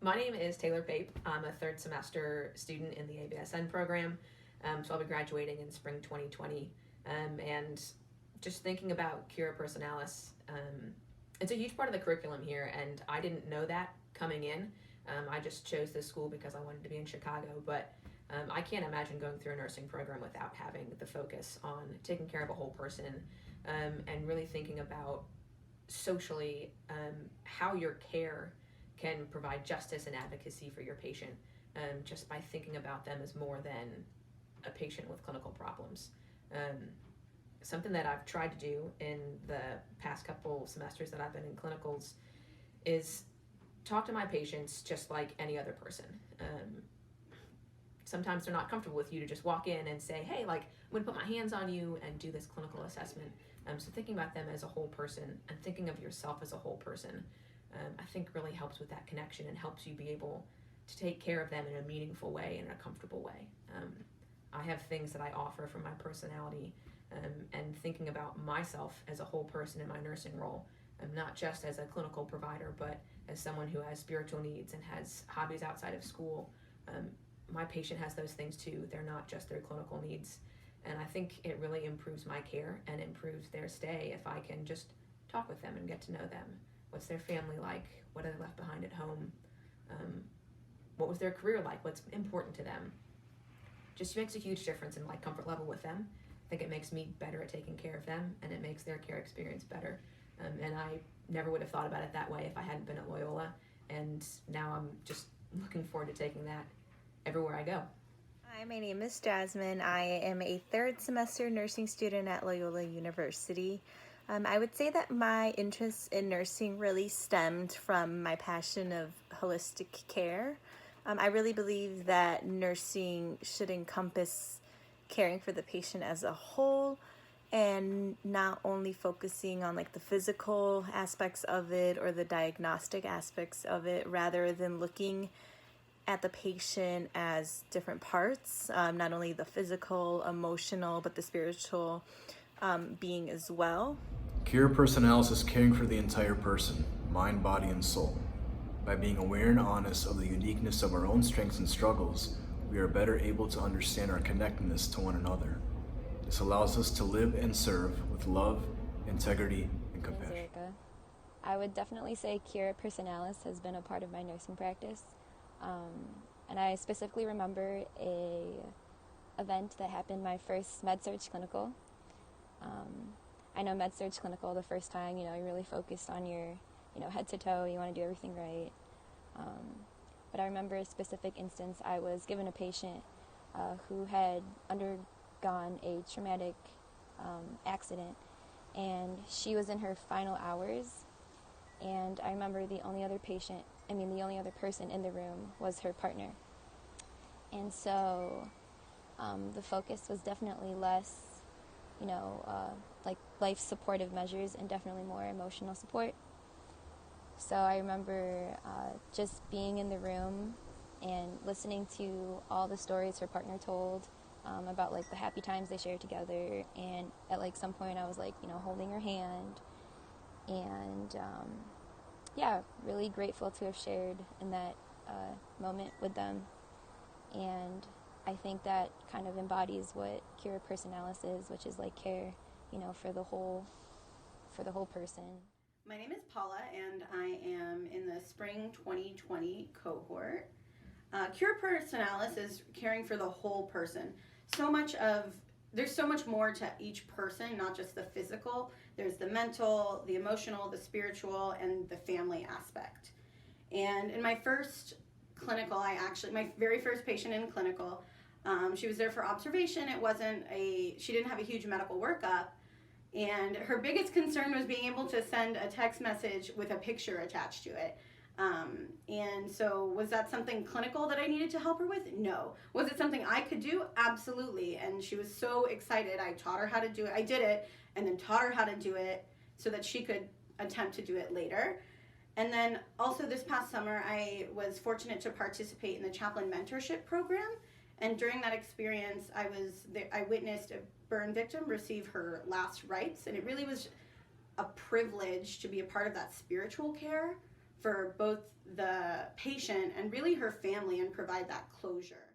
My name is Taylor Pape. I'm a third semester student in the ABSN program, so I'll be graduating in spring 2020. And just thinking about Cura Personalis, it's a huge part of the curriculum here, and I didn't know that coming in. I just chose this school because I wanted to be in Chicago, but I can't imagine going through a nursing program without having the focus on taking care of a whole person, and really thinking about socially how your care can provide justice and advocacy for your patient, just by thinking about them as more than a patient with clinical problems. Something that I've tried to do in the past couple semesters that I've been in clinicals is talk to my patients just like any other person. Sometimes they're not comfortable with you to just walk in and say, hey, like, I'm going to put my hands on you and do this clinical assessment. So thinking about them as a whole person and thinking of yourself as a whole person, I think really helps with that connection and helps you be able to take care of them in a meaningful way and in a comfortable way. I have things that I offer from my personality, and thinking about myself as a whole person in my nursing role, not just as a clinical provider, but as someone who has spiritual needs and has hobbies outside of school. My patient has those things too. They're not just their clinical needs. And I think it really improves my care and improves their stay if I can just talk with them and get to know them. What's their family like? What are they left behind at home? What was their career like? What's important to them? Just makes a huge difference in like comfort level with them. I think it makes me better at taking care of them, and it makes their care experience better. And I never would have thought about it that way if I hadn't been at Loyola. And now I'm just looking forward to taking that everywhere I go. Hi, my name is Jasmine. I am a third semester nursing student at Loyola University. I would say that my interest in nursing really stemmed from my passion of holistic care. I really believe that nursing should encompass caring for the patient as a whole and not only focusing on like the physical aspects of it or the diagnostic aspects of it, rather than looking at the patient as different parts, not only the physical, emotional, but the spiritual being as well. Cura Personalis is caring for the entire person, mind, body, and soul. By being aware and honest of the uniqueness of our own strengths and struggles, we are better able to understand our connectedness to one another. This allows us to live and serve with love, integrity, and compassion. I would definitely say Cura Personalis has been a part of my nursing practice. And I specifically remember a event that happened my first med-surg clinical. I know med-surg clinical, the first time, you're really focused on your, head to toe, you want to do everything right. But I remember a specific instance. I was given a patient who had undergone a traumatic accident, and she was in her final hours. And I remember the only other person in the room was her partner. And so the focus was definitely less, like life supportive measures and definitely more emotional support. So I remember just being in the room and listening to all the stories her partner told about like the happy times they shared together. And at like some point I was like, holding her hand. And really grateful to have shared in that moment with them. And I think that kind of embodies what Cura Personalis is, which is like care, for the whole person. My name is Paula, and I am in the spring 2020 cohort. Cura Personalis is caring for the whole person. There's so much more to each person, not just the physical. There's the mental, the emotional, the spiritual, and the family aspect. And in my first clinical, my very first patient in clinical, she was there for observation. She didn't have a huge medical workup. And her biggest concern was being able to send a text message with a picture attached to it. And so was that something clinical that I needed to help her with? No. Was it something I could do? Absolutely. And she was so excited. I taught her how to do it. I did it and then taught her how to do it so that she could attempt to do it later. And then also this past summer, I was fortunate to participate in the chaplain mentorship program. And during that experience, I witnessed a burn victim receive her last rites. And it really was a privilege to be a part of that spiritual care for both the patient and really her family and provide that closure.